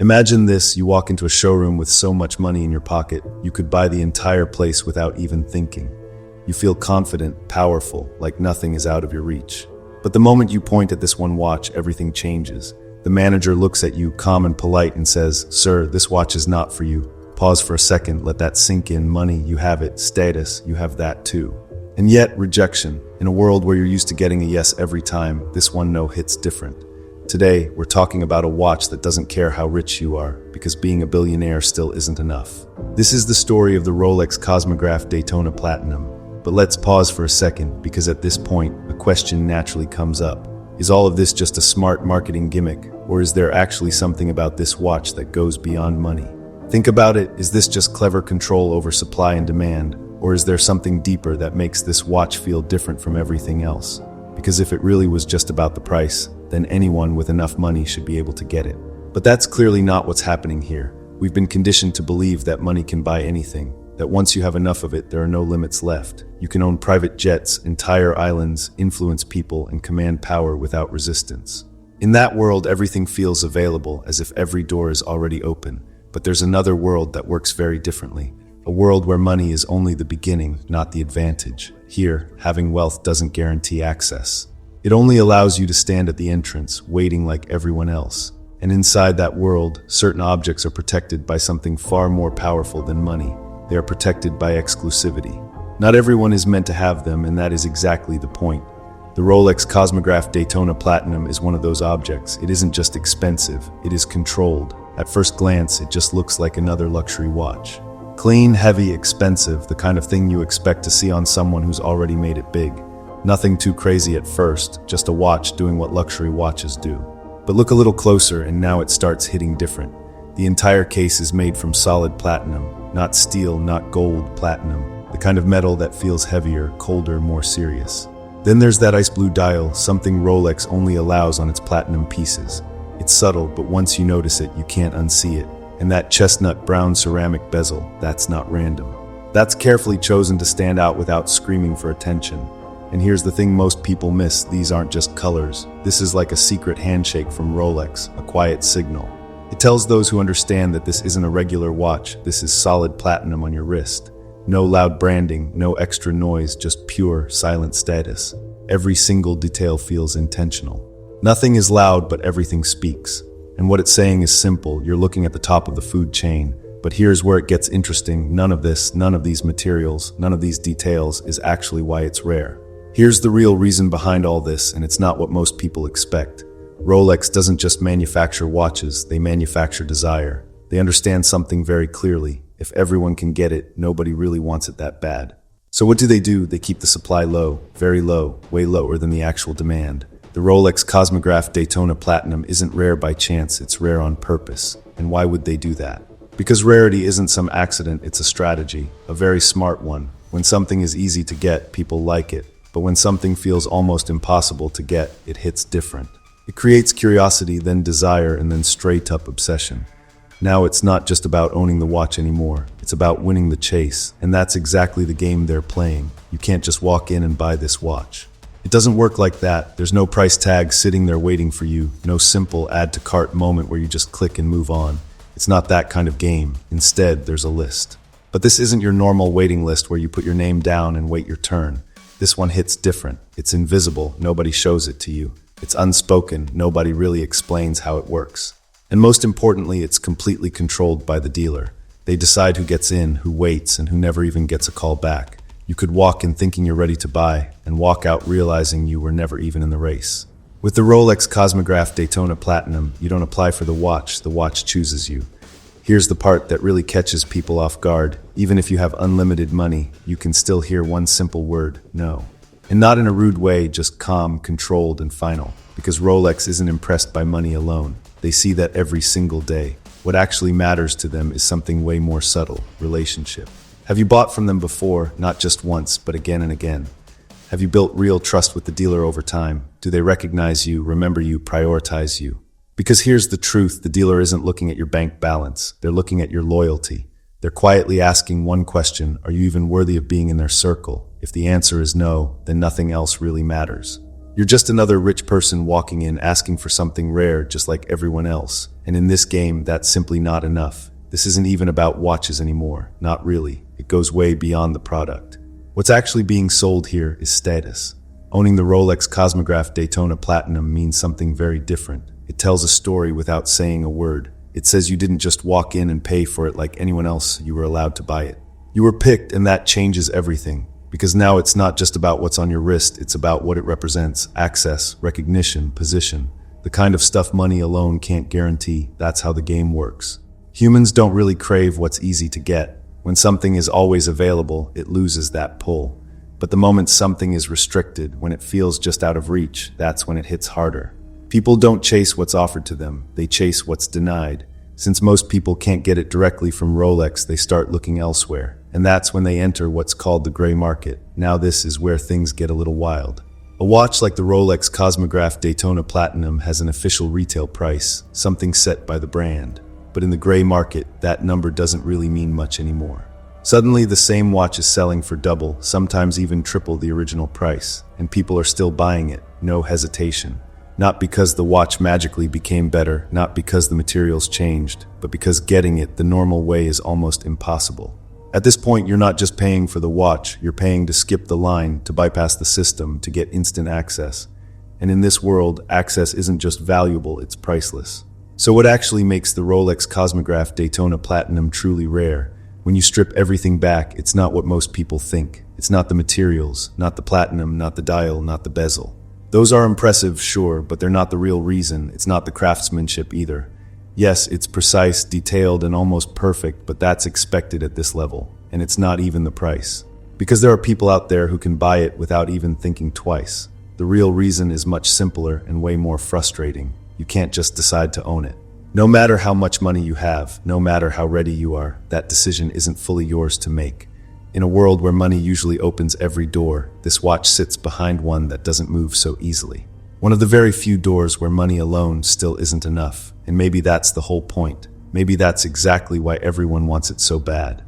Imagine this, you walk into a showroom with so much money in your pocket, you could buy the entire place without even thinking. You feel confident, powerful, like nothing is out of your reach. But the moment you point at this one watch, everything changes. The manager looks at you, calm and polite, and says, "Sir, this watch is not for you." Pause for a second, let that sink in. Money, you have it. Status, you have that too. And yet, rejection. In a world where you're used to getting a yes every time, this one no hits different. Today, we're talking about a watch that doesn't care how rich you are, because being a billionaire still isn't enough. This is the story of the Rolex Cosmograph Daytona Platinum. But let's pause for a second, because at this point, a question naturally comes up. Is all of this just a smart marketing gimmick, or is there actually something about this watch that goes beyond money? Think about it, is this just clever control over supply and demand, or is there something deeper that makes this watch feel different from everything else? Because if it really was just about the price, then anyone with enough money should be able to get it. But that's clearly not what's happening here. We've been conditioned to believe that money can buy anything, that once you have enough of it, there are no limits left. You can own private jets, entire islands, influence people, and command power without resistance. In that world, everything feels available, as if every door is already open. But there's another world that works very differently. A world where money is only the beginning, not the advantage. Here, having wealth doesn't guarantee access. It only allows you to stand at the entrance, waiting like everyone else. And inside that world, certain objects are protected by something far more powerful than money. They are protected by exclusivity. Not everyone is meant to have them, and that is exactly the point. The Rolex Cosmograph Daytona Platinum is one of those objects. It isn't just expensive, it is controlled. At first glance, it just looks like another luxury watch. Clean, heavy, expensive, the kind of thing you expect to see on someone who's already made it big. Nothing too crazy at first, just a watch doing what luxury watches do. But look a little closer, and now it starts hitting different. The entire case is made from solid platinum. Not steel, not gold, platinum. The kind of metal that feels heavier, colder, more serious. Then there's that ice blue dial, something Rolex only allows on its platinum pieces. It's subtle, but once you notice it, you can't unsee it. And that chestnut brown ceramic bezel, that's not random. That's carefully chosen to stand out without screaming for attention. And here's the thing most people miss, these aren't just colors. This is like a secret handshake from Rolex, a quiet signal. It tells those who understand that this isn't a regular watch, this is solid platinum on your wrist. No loud branding, no extra noise, just pure, silent status. Every single detail feels intentional. Nothing is loud, but everything speaks. And what it's saying is simple, you're looking at the top of the food chain. But here's where it gets interesting, none of this, none of these materials, none of these details is actually why it's rare. Here's the real reason behind all this, and it's not what most people expect. Rolex doesn't just manufacture watches, they manufacture desire. They understand something very clearly. If everyone can get it, nobody really wants it that bad. So what do? They keep the supply low, very low, way lower than the actual demand. The Rolex Cosmograph Daytona Platinum isn't rare by chance, it's rare on purpose. And why would they do that? Because rarity isn't some accident, it's a strategy, a very smart one. When something is easy to get, people like it. But when something feels almost impossible to get, it hits different. It creates curiosity, then desire, and then straight-up obsession. Now it's not just about owning the watch anymore. It's about winning the chase, and that's exactly the game they're playing. You can't just walk in and buy this watch. It doesn't work like that. There's no price tag sitting there waiting for you, no simple add-to-cart moment where you just click and move on. It's not that kind of game. Instead, there's a list. But this isn't your normal waiting list where you put your name down and wait your turn. This one hits different. It's invisible, nobody shows it to you. It's unspoken, nobody really explains how it works. And most importantly, it's completely controlled by the dealer. They decide who gets in, who waits, and who never even gets a call back. You could walk in thinking you're ready to buy, and walk out realizing you were never even in the race. With the Rolex Cosmograph Daytona Platinum, you don't apply for the watch chooses you. Here's the part that really catches people off guard. Even if you have unlimited money, you can still hear one simple word, no. And not in a rude way, just calm, controlled, and final. Because Rolex isn't impressed by money alone. They see that every single day. What actually matters to them is something way more subtle, relationship. Have you bought from them before, not just once, but again and again? Have you built real trust with the dealer over time? Do they recognize you, remember you, prioritize you? Because here's the truth, the dealer isn't looking at your bank balance. They're looking at your loyalty. They're quietly asking one question, are you even worthy of being in their circle? If the answer is no, then nothing else really matters. You're just another rich person walking in asking for something rare just like everyone else. And in this game, that's simply not enough. This isn't even about watches anymore. Not really. It goes way beyond the product. What's actually being sold here is status. Owning the Rolex Cosmograph Daytona Platinum means something very different. It tells a story without saying a word. It says you didn't just walk in and pay for it like anyone else, you were allowed to buy it. You were picked, and that changes everything. Because now it's not just about what's on your wrist, it's about what it represents: access, recognition, position. The kind of stuff money alone can't guarantee. That's how the game works. Humans don't really crave what's easy to get. When something is always available, it loses that pull. But the moment something is restricted, when it feels just out of reach, that's when it hits harder. People don't chase what's offered to them, they chase what's denied. Since most people can't get it directly from Rolex, they start looking elsewhere. And that's when they enter what's called the gray market. Now this is where things get a little wild. A watch like the Rolex Cosmograph Daytona Platinum has an official retail price, something set by the brand. But in the gray market, that number doesn't really mean much anymore. Suddenly, the same watch is selling for double, sometimes even triple the original price, and people are still buying it, no hesitation. Not because the watch magically became better, not because the materials changed, but because getting it the normal way is almost impossible. At this point, you're not just paying for the watch, you're paying to skip the line, to bypass the system, to get instant access. And in this world, access isn't just valuable, it's priceless. So what actually makes the Rolex Cosmograph Daytona Platinum truly rare? When you strip everything back, it's not what most people think. It's not the materials, not the platinum, not the dial, not the bezel. Those are impressive, sure, but they're not the real reason. It's not the craftsmanship either. Yes, it's precise, detailed, and almost perfect, but that's expected at this level. And it's not even the price. Because there are people out there who can buy it without even thinking twice. The real reason is much simpler and way more frustrating. You can't just decide to own it. No matter how much money you have, no matter how ready you are, that decision isn't fully yours to make. In a world where money usually opens every door, this watch sits behind one that doesn't move so easily. One of the very few doors where money alone still isn't enough, and maybe that's the whole point. Maybe that's exactly why everyone wants it so bad.